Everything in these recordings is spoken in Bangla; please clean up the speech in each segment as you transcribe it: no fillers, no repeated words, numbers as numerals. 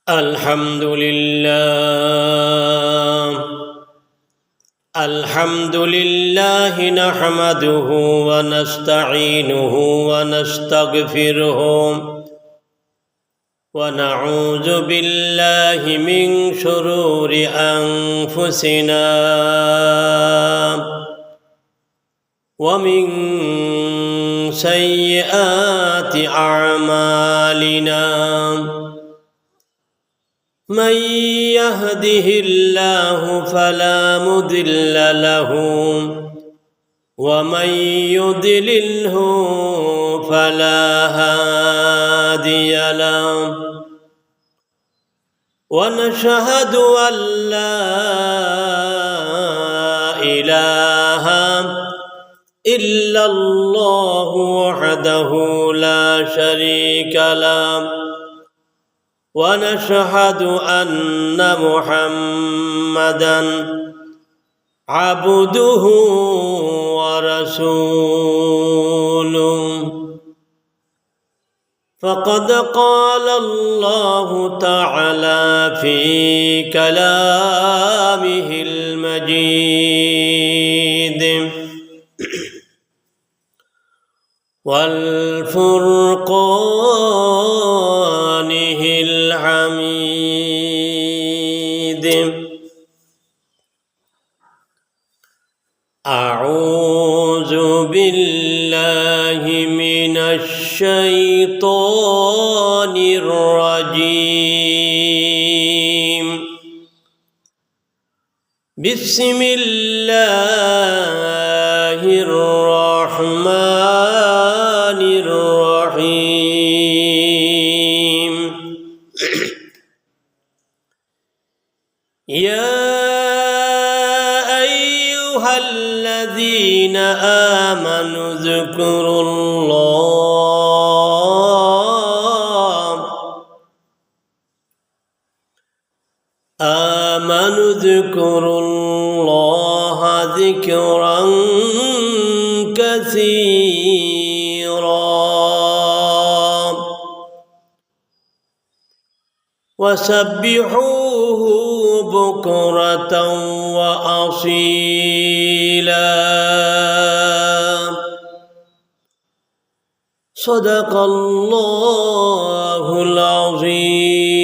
الحمد لله نحمده ونستعينه ونستغفره ونعوذ بالله من شرور أنفسنا ومن سيئات أعمالنا من يهده الله فلا مضل له ومن يضلله فلا هادي له ونشهد أن لا إله إلا الله وحده لا شريك له ونشهد أن محمدًا عبده ورسوله فقد قال الله تعالى في كلامه المجيد والفرقانه الحميد أعوذ بالله من الشيطان الرجيم بسم الله الرحمن الرحيم يا أيها الذين آمنوا اذكروا الله ذكرا كثيرا وسبحوه بكرة وأصيلا صدق الله العظيم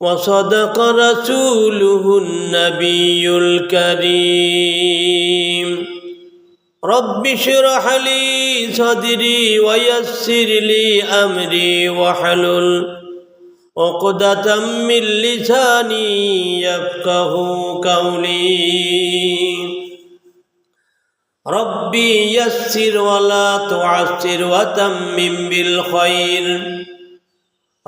وصدق رسوله النبي الكريم رب اشرح لي صدري ويسر لي أمري واحلل عقدة من لساني يفقه قولي ربي يسر ولا تعسر وتمم بالخير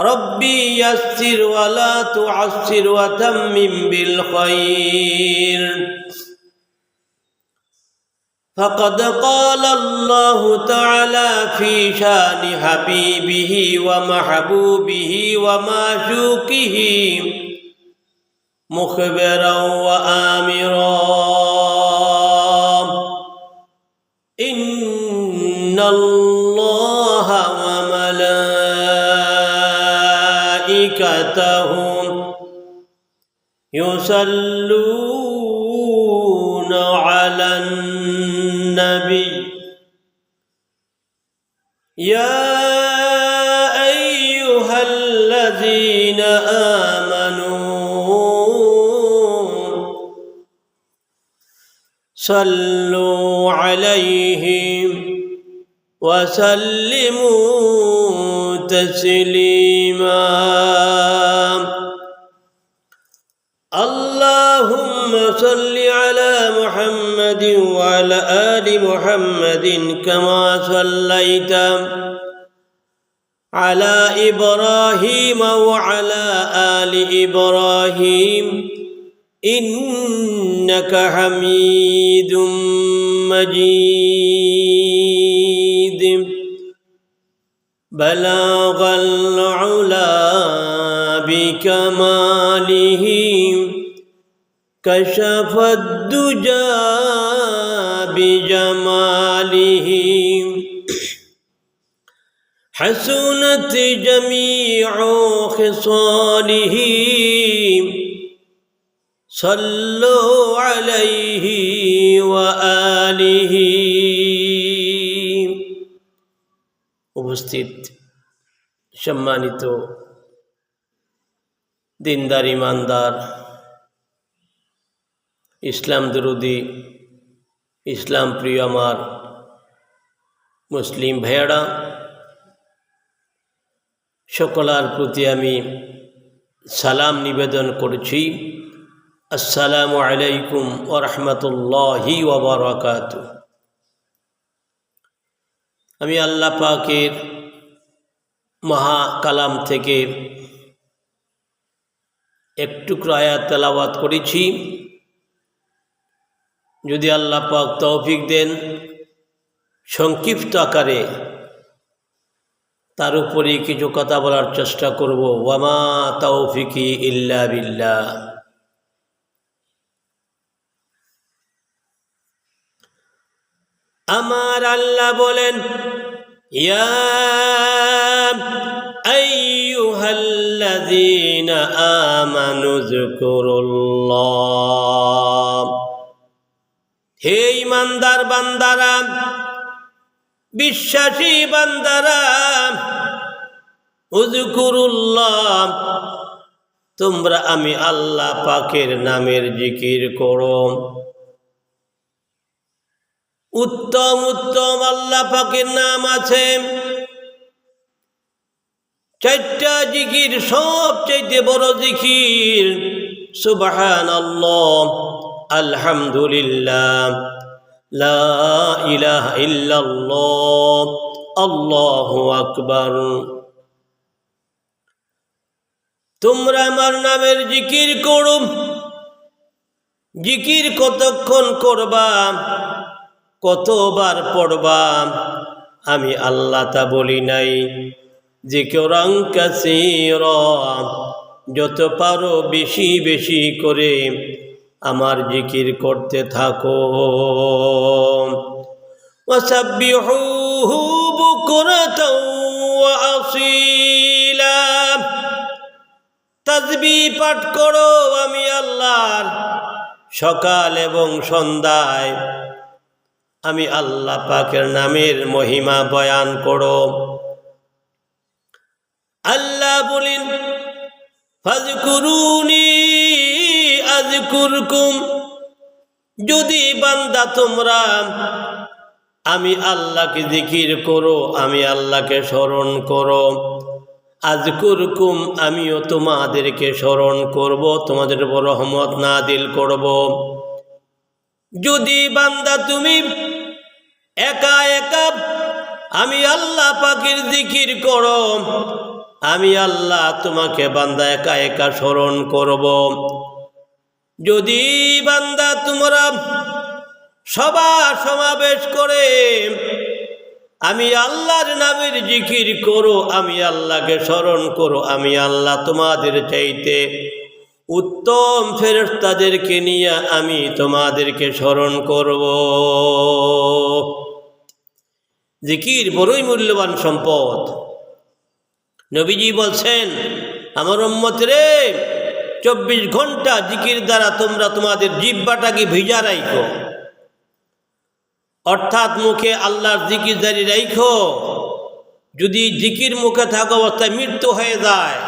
ربي يسر ولا تعسر وتمم بالخير فقد قال الله تعالى في شان حبيبه ومحبوبه ومعشوقه مخبرا وآمرا إن الله وملائكته يصلون على النبي يا أيها الذين آمنوا صلوا عليه وسلموا تسليما اللهم صل على محمد وعلى آل محمد كما صليت على إبراهيم وعلى آل إبراهيم إنك حميد مجيد بلغ العلا بكماله كشف الدجى بجماله حسنت جميع خصاله صلوا عليه وآله উপস্থিত সম্মানিত দিনদার ইমানদার ইসলাম দরুদি ইসলাম প্রিয় আমার মুসলিম ভাইয়েরা, সকলের প্রতি আমি সালাম নিবেদন করছি। আসসালামু আলাইকুম ওয়া রাহমাতুল্লাহি ওয়া বারাকাতুহু। আমি আল্লাহ পাকের মহা কালাম থেকে একটু আয়াত তেলাওয়াত করেছি। যদি আল্লাহ পাক তৌফিক দেন, সংক্ষিপ্ত আকারে তার উপরে কিছু কথা বলার চেষ্টা করব। ওয়ামা তাওফিকি ইল্লা বিল্লাহ। আমার আল্লাহ বলেন, ইয়া আইয়ুহাল্লাযীনা আমানু যকুরুল্লাহ। হে ঈমানদার বান্দারা, বিশ্বাসী বান্দারা, উযকুরুল্লাহ, তোমরা আমি আল্লাহ পাকের নামের জিকির করো। উত্তম উত্তম আল্লাহ পাকের নাম আছে। চারটা জিকির সবচেয়ে বড় জিকির সুবহানাল্লাহ, আলহামদুলিল্লাহ, লা ইলাহা ইল্লাল্লাহ, আল্লাহু আকবার। তোমরা আমার নামের জিকির করো। জিকির কতক্ষণ করবা, কতবার পড়বা, আমি আল্লাহ তা বলি নাই। যিকরান কাসীরা, যত পারো বেশি বেশি করে আমার জিকির করতে থাকো। ওয়াসাব্বিহুহু বুকরাতাও ওয়া আসীলা, তাসবিহ পাঠ করো আমি আল্লাহর সকাল এবং সন্ধ্যায়। আমি আল্লাহ পাকের নামের মহিমা বয়ান করো। আল্লাহ বলেন, ফাযকুরুনি আযকুরকুম। যদি বান্দা তোমরা আমি আল্লাহকে জিকির করো, আমি আল্লাহকে স্মরণ করো, আযকুরকুম, আমিও তোমাদেরকে স্মরণ করব, তোমাদের উপর রহমত নাযিল করব। যদি বান্দা তুমি একা একা আমি আল্লাহ পাকের জিকির করো, আমি আল্লাহ তোমাকে বান্দা একা একা স্মরণ করব। যদি বান্দা তোমরা সভা সমাবেশ করে আমি আল্লাহর নামের জিকির করো, আমি আল্লাহকে স্মরণ করো, আমি আল্লাহ তোমাদের চাইতে উত্তম ফেরেশতাদেরকে নিয়ে আমি তোমাদেরকে স্মরণ করব। জিকির বড়ই মূল্যবান সম্পদ। নবীজি বলছেন, আমার উম্মত রে, 24 ঘন্টা জিকির দ্বারা তোমরা তোমাদের জিহ্বাটাকে ভিজা রাখো, অর্থাৎ মুখে আল্লাহর জিকির জারি রাখো। যদি জিকির মুখে থাকা অবস্থায় মৃত্যু হয়ে যায়,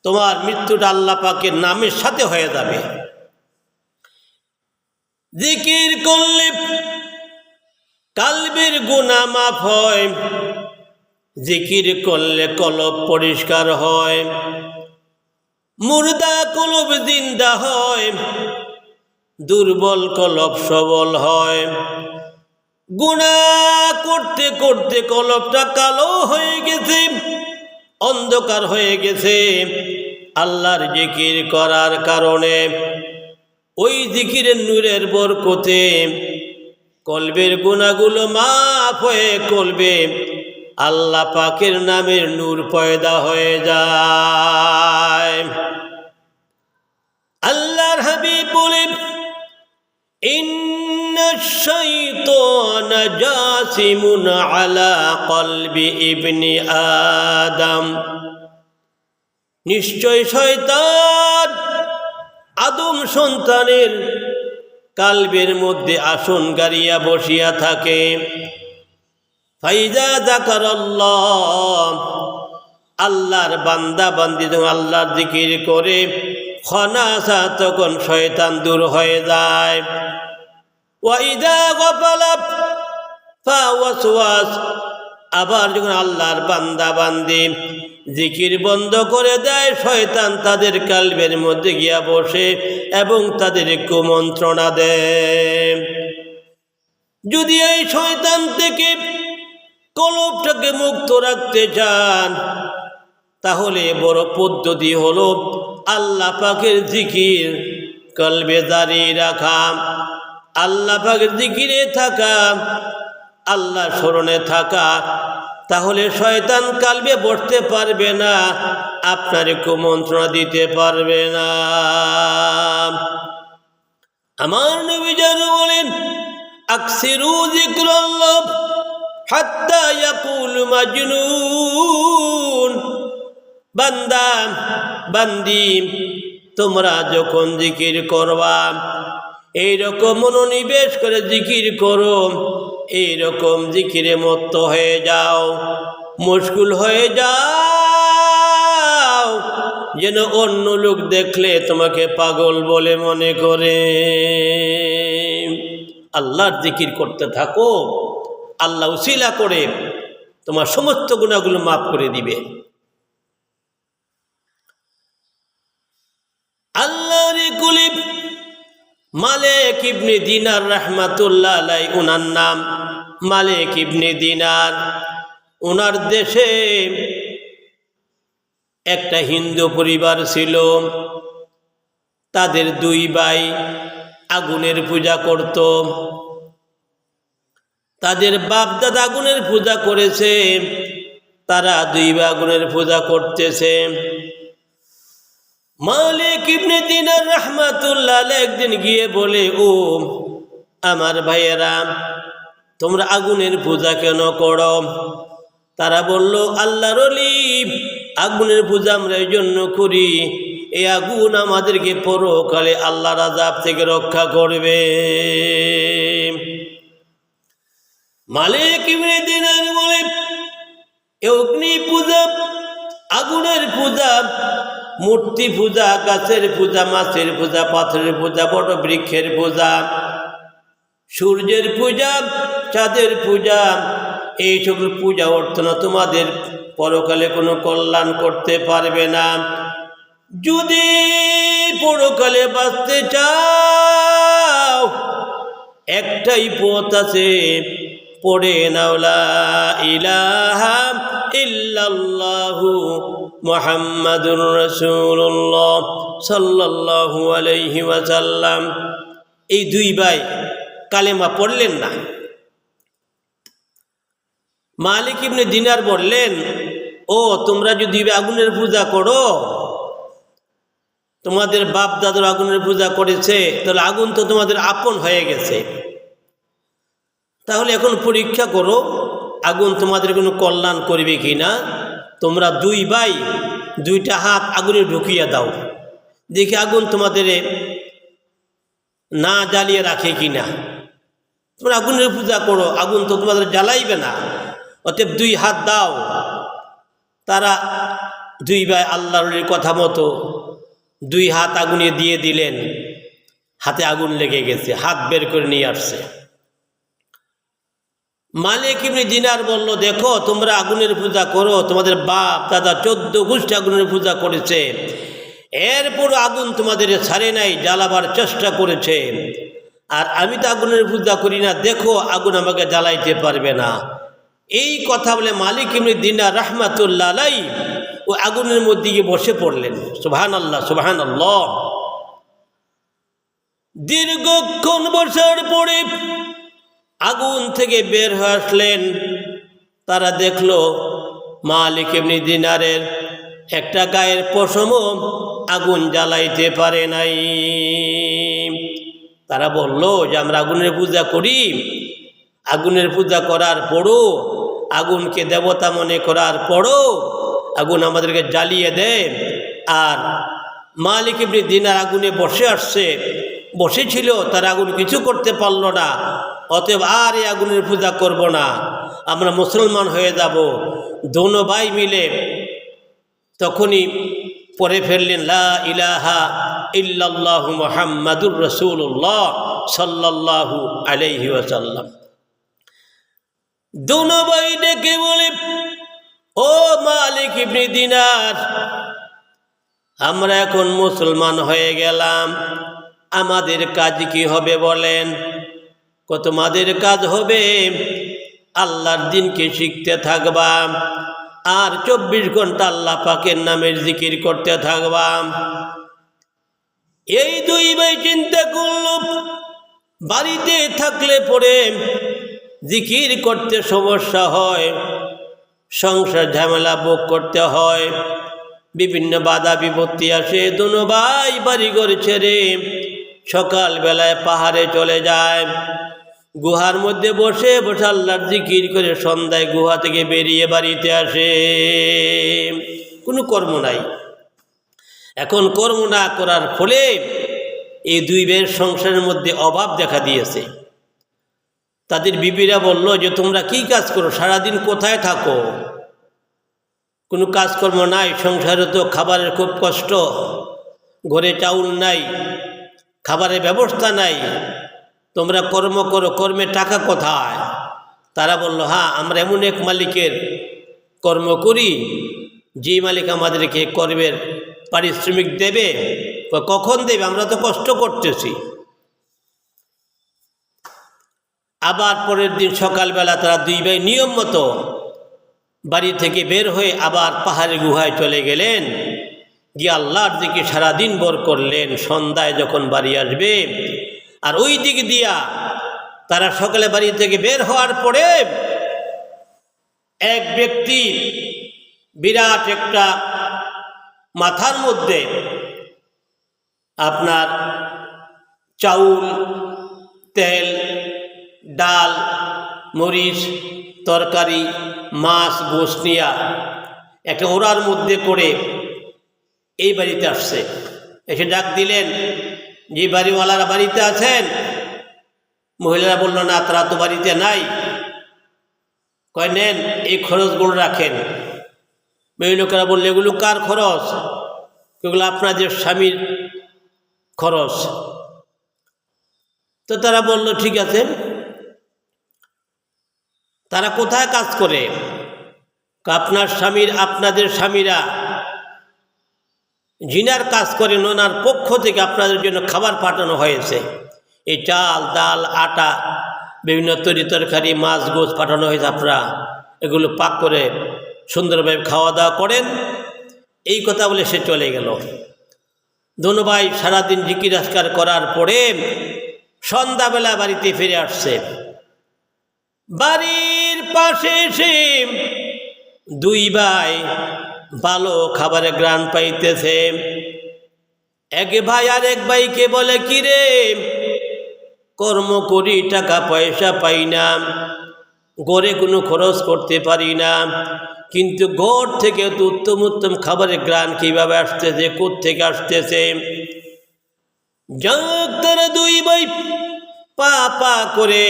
তোমার মৃত্যুটা আল্লাহ পাকের নামের সাথে হয়ে যাবে। জিকির করলে কালবের গুনাহ মাফ হয়, জিকির করলে কলব পরিষ্কার হয়, মুর্দা কলব জিন্দা হয়, দুর্বল কলব সবল হয়। গুনাহ করতে করতে কলবটা কালো হয়ে গেছে, অন্ধকার হয়ে গেছে। আল্লাহর জিকির করার কারণে, ওই জিকিরের নূরের বরকতে কলবের গুনাহগুলো মাফ হয়ে কলবে আল্লাহ পাকের নামের নূর পয়দা হয়ে যায়। আল্লাহর হাবিব বলেন, ইন্নাশ শাইতানা জাসিমুন আলা কলবি ইবনি আদম, নিশ্চয় শয়তান আদম সন্তানের কালবের মধ্যে আসন গাড়িয়া বসিয়া থাকে। ফাইজা যাকারাল্লাহ, আল্লাহর বান্দা বান্দি যখন আল্লাহর জিকির করে, খনাসা, তখন শয়তান দূর হয়ে যায়। ওয়াইদা গাফালা ফাওয়াসওয়াস, আবার যখন আল্লাহর বান্দা বান্দি জিকির বন্ধ করে দেয়, শয়তান তাদের কালবের মধ্যে গিয়া বসে এবং তাদের কুমন্ত্রণা দেয়। যদি এই শয়তান থেকে কলবটাকে মুক্ত রাখতে চান, তাহলে বড় পদ্ধতি হলো আল্লাহ পাকের জিকির কলবে জারি রাখা, আল্লাহ পাকের জিকিরে থাকা, আল্লাহ স্মরণে থাকা। তাহলে শয়তান কালবে বসতে পারবে না, আপনার কুমন্ত্রণা দিতে পারবে না। আমার নবী যেন বলেন, আকসিরু যিকরাল্লাহ হাত্তা ইয়াকুল মাজনুন, বান্দা বান্দি তোমরা যখন জিকির করবা, এইরকম মনোনিবেশ করে জিকির করো, এইরকম জিকিরে মত্ত হয়ে যাও, মুশকুল হয়ে যাও, যেন অন্য লোক দেখলে তোমাকে পাগল বলে মনে করে। আল্লাহর জিকির করতে থাকো, আল্লাহ উসিলা করে তোমার সমস্ত গুনাহগুলো মাফ করে দিবে। আল্লাহর কুলিব মালিক ইবনে দিনার রাহমাতুল্লাহ আলাইহি, উনার নাম মালিক ইবনে দিনার। উনার দেশে একটা হিন্দু পরিবার ছিল, তাদের দুই ভাই আগুনের পূজা করত। তাদের বাপ দাদা আগুনের পূজা করেছে, তারা দুই ভাই আগুনের পূজা করতেছে। মালিক ইবনে দিনার রাহমাতুল্লাহ আলাইহি একদিন গিয়ে বলে, ও আমার ভাইয়েরা, তোমরা আগুনের পূজা কেন করো? তারা বলল, আল্লাহর ওলি, আগুনের পূজা আমরা এই জন্য করি, এই আগুন আমাদেরকে পরকালে আল্লাহর আযাব থেকে রক্ষা করবে। মালিক ইবনে দিনার বলে, অগ্নি পূজা, আগুনের পূজা, মূর্তি পূজা, গাছের পূজা, মাছের পূজা, পাথরের পূজা, বট বৃক্ষের পূজা, সূর্যের পূজা, চাঁদের পূজা, এই সকল পূজা অর্চনা তোমাদের পরকালে কোনো কল্যাণ করতে পারবে না। যদি পরকালে বাঁচতে চাও, একটাই পথ আছে, পড়ে নাও লা ইলাহা ইল্লাল্লাহু মুহাম্মাদুর রাসূলুল্লাহ সাল্লাল্লাহু আলাইহি ওয়াসাল্লাম। এই দুই ভাই কালেমা পড়লেন না। মালিক ইবনে দিনার বললেন, ও তোমরা যদি আগুনের পূজা করো, তোমাদের বাপ দাদুর আগুনের পূজা করেছে, তাহলে আগুন তো তোমাদের আপন হয়ে গেছে। তাহলে এখন পরীক্ষা করো আগুন তোমাদের কোনো কল্যাণ করবে কি না। তোমরা দুই ভাই দুইটা হাত আগুনে ঢুকিয়ে দাও, দেখি আগুন তোমাদের না জ্বালিয়ে রাখে কি না। তোমরা আগুনের পূজা করো, আগুন তো তোমাদের জ্বালাইবে না, অতএব দুই হাত দাও। তারা দুই ভাই আল্লাহর কথা মতো দুই হাত আগুনে দিয়ে দিলেন, হাতে আগুন লেগে গেছে, হাত বের করে নিয়ে আসছে। মালিক ইবনে দিনার বলল, দেখো তোমরা আগুনের পূজা করো, তোমাদের বাপ দাদা 14 গোষ্ঠী আগুনের পূজা করেছে, এরপর আগুন তোমাদের ছাড়ে নাই, জ্বালাবার চেষ্টা করেছে, আর আমি তো আগুনের পূজা করি না, দেখো আগুন আমাকে জ্বালাইতে পারবে না। এই কথা বলে মালিক ইবনে দিনার রাহমাতুল্লাহ আলাইহি ও আগুনের মধ্যে গিয়ে বসে পড়লেন। সুবহানাল্লাহ, সুবহানাল্লাহ। দীর্ঘক্ষণ বসার পরে আগুন থেকে বের হয়ে আসলেন। তারা দেখল মালিক ইবনে দিনারের একটা গায়ের পশমও আগুন জ্বালাইতে পারে নাই। তারা বলল যে আমরা আগুনের পূজা করি, আগুনের পূজা করার পরও, আগুনকে দেবতা মনে করার পরও আগুন আমাদেরকে জ্বালিয়ে দেয়। আর মালিক ইবনে দিনার আগুনে বসেছিল, তার আগুন কিছু করতে পারল না, অতএব আর এই আগুনের পূজা করব না, আমরা মুসলমান হয়ে যাব। দোনো ভাই মিলে তখনই পড়ে ফেললেন লা ইলাহা ইল্লাল্লাহু মুহাম্মাদুর রাসূলুল্লাহ সাল্লাল্লাহু আলাইহি ওয়াসাল্লাম। দোনো ভাই ডেকে বলে, ও মালিক ইবনে দিনার, আমরা এখন মুসলমান হয়ে গেলাম, আমাদের কাজ কি হবে বলেন? তোমাদের কাজ হবে আল্লাহর দিনকে শিখতে থাকবা আর 24 ঘন্টা আল্লাহ পাকের নামের জিকির করতে থাকবা। এই দুই ভাই চিন্তা করল, বাড়িতে থাকলে পরে জিকির করতে সমস্যা হয়, সংসার ঝামেলা ভোগ করতে হয়, বিভিন্ন বাধা বিপত্তি আসে। দোনো ভাই বাড়িঘর ছেড়ে সকালবেলায় পাহাড়ে চলে যায়, গুহার মধ্যে বসে বসে আল্লাহর জিকির করে সন্ধ্যায় গুহা থেকে বেরিয়ে বাড়িতে আসে। কোনো কর্ম নাই। এখন কর্ম না করার ফলে এই দুই ভাইয়ের সংসারের মধ্যে অভাব দেখা দিয়েছে। তাদের বিবিরা বলল যে তোমরা কি কাজ করো, সারাদিন কোথায় থাকো? কোনো কাজকর্ম নাই, সংসারে তো খাবারের খুব কষ্ট, ঘরে চাউল নাই, খাবারের ব্যবস্থা নাই, তোমরা কর্ম করো, কর্মে টাকা কোথায়? তারা বলল, হ্যাঁ, আমরা এমন এক মালিকের কর্ম করি যে মালিক আমাদেরকে কর্মের পারিশ্রমিক দেবে। কখন দেবে? আমরা তো কষ্ট করতেছি। আবার পরের দিন সকালবেলা তারা দুই ভাই নিয়ম মতো বাড়ি থেকে বের হয়ে আবার পাহাড়ের গুহায় চলে গেলেন, গিয়ে আল্লাহর দিকে সারাদিন ভর করলেন। সন্ধ্যায় যখন বাড়ি আসবে, আর ওই দিক দিয়া তারা সকালে বাড়ি থেকে বের হওয়ার পরে এক ব্যক্তি বিরাট একটা মাথার মধ্যে আপনার চাউল, তেল, ডাল, মরিচ, তরকারি, মাছ, গোশ নিয়া একটা ওড়ার মধ্যে করে এই বাড়িতে আসছে। এসে ডাক দিলেন, যে বাড়িওয়ালারা বাড়িতে আছেন? মহিলারা বলল, না, তারা তো বাড়িতে নাই। কয়, নেন, এই খরচগুলো রাখেন। মেয়ে লোকেরা বললে, এগুলো কার খরচ? এগুলো আপনাদের স্বামীর খরচ। তো তারা বলল, ঠিক আছে। তারা কোথায় কাজ করে? আপনাদের স্বামীরা জিনার কাজ করেন, ওনার পক্ষ থেকে আপনাদের জন্য খাবার পাঠানো হয়েছে। এই চাল, ডাল, আটা, বিভিন্ন তরি তরকারি, মাছ, গোশ পাঠানো হয়েছে। আপনারা এগুলো পাক করে সুন্দরভাবে খাওয়া দাওয়া করেন। এই কথা বলে সে চলে গেল। দোনো ভাই সারাদিন জিকির আজকার করার পরে সন্ধ্যাবেলা বাড়িতে ফিরে আসছে। বাড়ির পাশে এসে দুই ভাই ভালো খাবারের গ্রান পাইতেছে। এক ভাই আরেক ভাইকে বলে, কি রে, কর্ম করি, টাকা পয়সা পাই না, ঘরে কোনো খরচ করতে পারি না, কিন্তু ঘর থেকে তো উত্তম উত্তম খাবারের গ্রান কিভাবে আসতেছে, কোত্থেকে আসতেছে? যাক, তারা দুই ভাই পা পা করে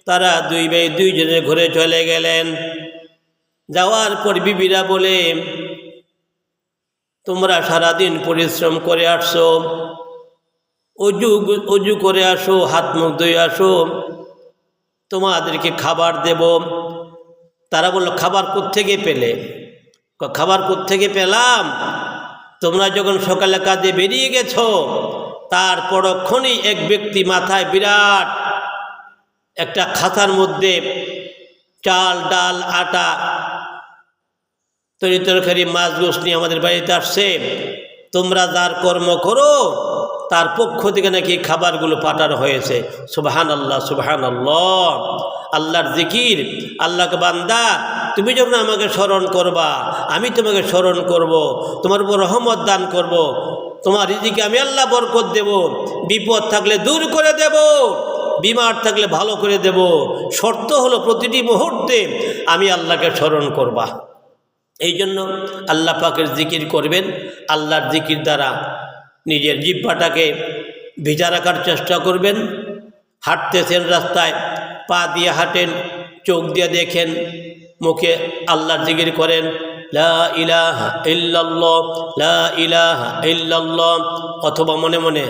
তারা দুই ভাই দুইজনের ঘরে চলে গেলেন। যাওয়ার পর বিবিরা বলে, তোমরা সারাদিন পরিশ্রম করে আসছো, অজু করে আসো, হাত মুখ ধুয়ে আসো, তোমাদেরকে খাবার দেব। তারা বলল, খাবার কোত্থেকে পেলে? খাবার কোত্থেকে পেলাম? তোমরা যখন সকালে কাজে বেরিয়ে গেছো, তার পরক্ষণেই এক ব্যক্তি মাথায় বিরাট একটা খাতার মধ্যে চাল, ডাল, আটা, তরি তরকারি, মাছ, গোশ নিয়ে আমাদের বাড়িতে আসছে। তোমরা যার কর্ম করো তার পক্ষ থেকে নাকি খাবারগুলো পাঠানো হয়েছে। সুবহানাল্লাহ, সুবহানাল্লাহ। আল্লাহর জিকির, আল্লাহকে, বান্দা, তুমি যখন আমাকে স্মরণ করবা, আমি তোমাকে স্মরণ করব, তোমার উপর রহমত দান করব। তোমার রিজিকে আমি আল্লাহ বরকত দেব, বিপদ থাকলে দূর করে দেব, বিমার থাকলে ভালো করে দেব। শর্ত হলো প্রতিটি মুহূর্তে আমি আল্লাহকে স্মরণ করবা। এই জন্য আল্লাহ পাকের জিকির করবেন। আল্লাহর জিকির দ্বারা নিজের জিহ্বাটাকে ভিজা রাখার চেষ্টা করবেন। হাঁটতেছেন রাস্তায়, পা দিয়ে হাঁটেন, চোখ দিয়ে দেখেন, মুখে আল্লাহর জিকির করেন, লা ইলাহা ইল্লাল্লাহ, লা ইলাহা ইল্লাল্লাহ, অথবা মনে মনে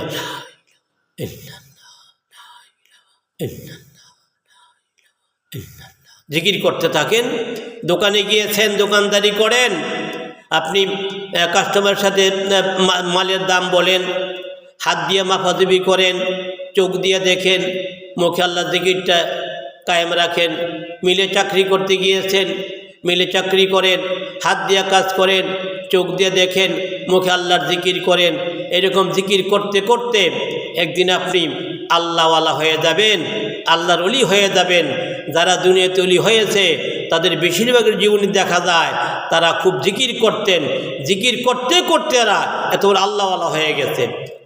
জিকির করতে থাকেন। দোকানে গিয়েছেন, দোকানদারি করেন, আপনি কাস্টমারের সাথে মালের দাম বলেন, হাত দিয়ে মাপাজুবি করেন, চোখ দিয়ে দেখেন, মুখে আল্লাহর জিকিরটা কায়েম রাখেন। মিলে চাকরি করতে গিয়েছেন, মিলে চাকরি করেন, হাত দিয়ে কাজ করেন, চোখ দিয়ে দেখেন, মুখে আল্লাহর জিকির করেন। এরকম জিকির করতে করতে একদিন আপনি আল্লাহওয়ালা হয়ে যাবেন, আল্লাহর ওলি হয়ে যাবেন। যারা দুনিয়াতে ওলি হয়েছে তাদের বেশিরভাগের জীবনে দেখা যায় তারা খুব জিকির করতেন, জিকির করতে করতে এরা এত বড় আল্লাহওয়ালা হয়ে গেছে।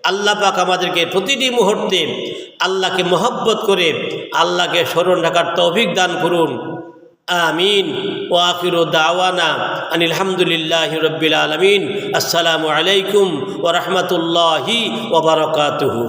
আল্লাহ পাক আমাদেরকে প্রতিটি মুহূর্তে আল্লাহকে মহব্বত করে আল্লাহকে স্মরণ রাখার তৌফিক দান করুন। আমিন। ওয়া আখিরু দাওয়ানা আনিল হামদুলিল্লাহি রাব্বিল আলামিন। আসসালামু আলাইকুম ওয়া রাহমাতুল্লাহি ওয়া বারাকাতুহু।